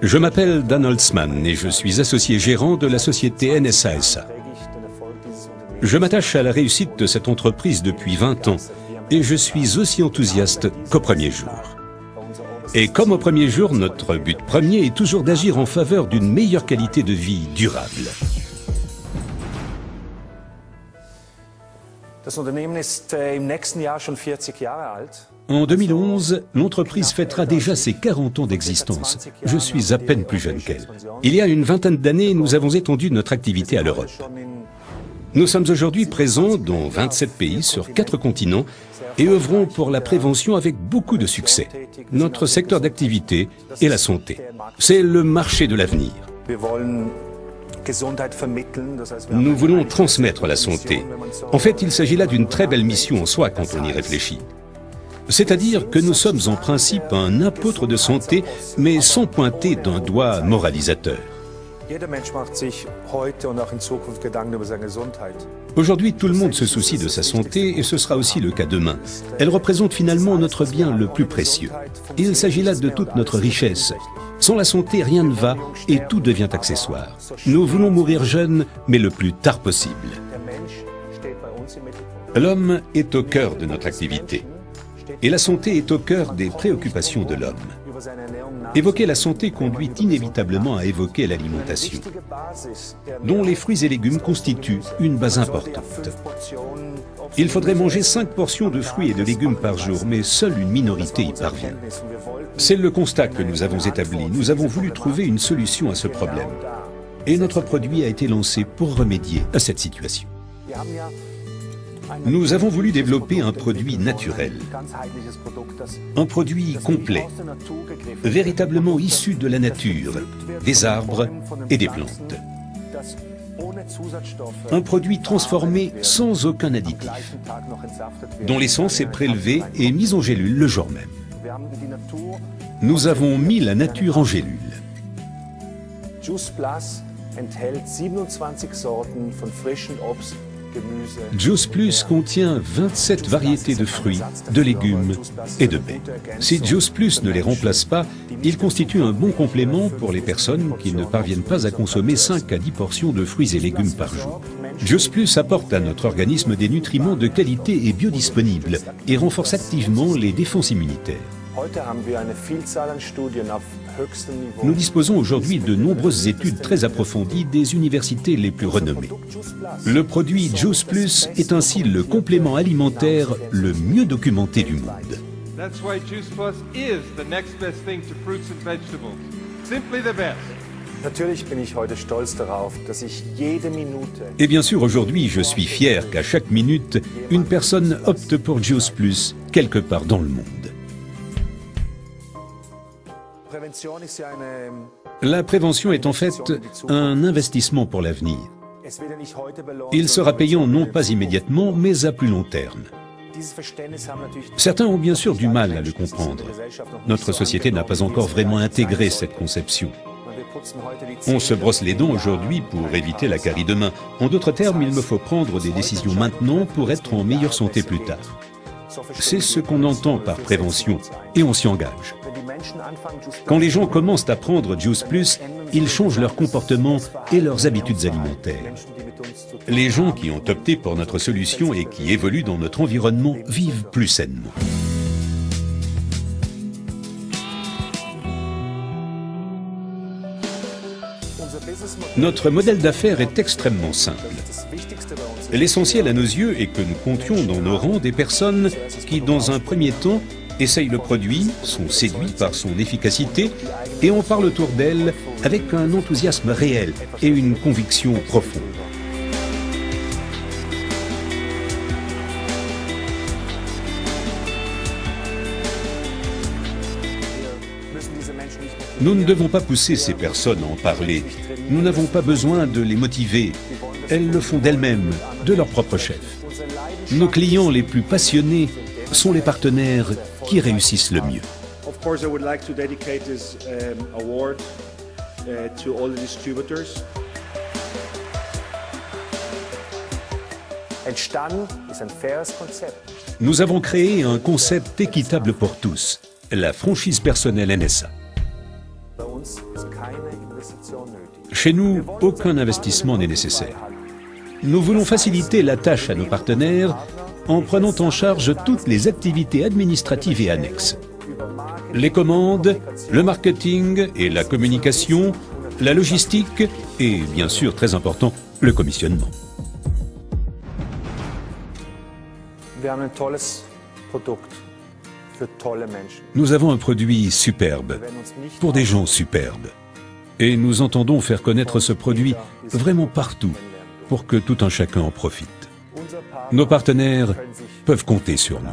Je m'appelle Dan Holzmann et je suis associé gérant de la société NSA SA. Je m'attache à la réussite de cette entreprise depuis 20 ans et je suis aussi enthousiaste qu'au premier jour. Et comme au premier jour, notre but premier est toujours d'agir en faveur d'une meilleure qualité de vie durable. En 2011, l'entreprise fêtera déjà ses 40 ans d'existence. Je suis à peine plus jeune qu'elle. Il y a une vingtaine d'années, nous avons étendu notre activité à l'Europe. Nous sommes aujourd'hui présents dans 27 pays sur 4 continents et œuvrons pour la prévention avec beaucoup de succès. Notre secteur d'activité est la santé. C'est le marché de l'avenir. Nous voulons transmettre la santé. En fait, il s'agit là d'une très belle mission en soi quand on y réfléchit. C'est-à-dire que nous sommes en principe un apôtre de santé, mais sans pointer d'un doigt moralisateur. Aujourd'hui, tout le monde se soucie de sa santé et ce sera aussi le cas demain. Elle représente finalement notre bien le plus précieux. Il s'agit là de toute notre richesse. Sans la santé, rien ne va et tout devient accessoire. Nous voulons mourir jeunes, mais le plus tard possible. L'homme est au cœur de notre activité. Et la santé est au cœur des préoccupations de l'homme. Évoquer la santé conduit inévitablement à évoquer l'alimentation, dont les fruits et légumes constituent une base importante. Il faudrait manger 5 portions de fruits et de légumes par jour, mais seule une minorité y parvient. C'est le constat que nous avons établi. Nous avons voulu trouver une solution à ce problème. Et notre produit a été lancé pour remédier à cette situation. Nous avons voulu développer un produit naturel, un produit complet, véritablement issu de la nature, des arbres et des plantes. Un produit transformé sans aucun additif, dont l'essence est prélevée et mise en gélule le jour même. Nous avons mis la nature en gélule. Juice Plus contient 27 variétés de fruits, de légumes et de baies. Si Juice Plus ne les remplace pas, il constitue un bon complément pour les personnes qui ne parviennent pas à consommer 5 à 10 portions de fruits et légumes par jour. Juice Plus apporte à notre organisme des nutriments de qualité et biodisponibles et renforce activement les défenses immunitaires. Nous disposons aujourd'hui de nombreuses études très approfondies des universités les plus renommées. Le produit Juice Plus est ainsi le complément alimentaire le mieux documenté du monde. Et bien sûr, aujourd'hui, je suis fier qu'à chaque minute, une personne opte pour Juice Plus quelque part dans le monde. La prévention est en fait un investissement pour l'avenir. Il sera payant non pas immédiatement, mais à plus long terme. Certains ont bien sûr du mal à le comprendre. Notre société n'a pas encore vraiment intégré cette conception. On se brosse les dents aujourd'hui pour éviter la carie demain. En d'autres termes, il me faut prendre des décisions maintenant pour être en meilleure santé plus tard. C'est ce qu'on entend par prévention et on s'y engage. Quand les gens commencent à prendre Juice Plus, ils changent leur comportement et leurs habitudes alimentaires. Les gens qui ont opté pour notre solution et qui évoluent dans notre environnement vivent plus sainement. Notre modèle d'affaires est extrêmement simple. L'essentiel à nos yeux est que nous comptions dans nos rangs des personnes qui, dans un premier temps, essayent le produit, sont séduits par son efficacité et on parle autour d'elle avec un enthousiasme réel et une conviction profonde. Nous ne devons pas pousser ces personnes à en parler. Nous n'avons pas besoin de les motiver. Elles le font d'elles-mêmes, de leur propre chef. Nos clients les plus passionnés sont les partenaires qui réussissent le mieux. Nous avons créé un concept équitable pour tous. la franchise personnelle NSA. Chez nous, aucun investissement n'est nécessaire. Nous voulons faciliter la tâche à nos partenaires en prenant en charge toutes les activités administratives et annexes. Les commandes, le marketing et la communication, la logistique et, bien sûr, très important, le commissionnement. Nous avons un produit superbe, pour des gens superbes. Et nous entendons faire connaître ce produit vraiment partout, pour que tout un chacun en profite. Nos partenaires peuvent compter sur nous.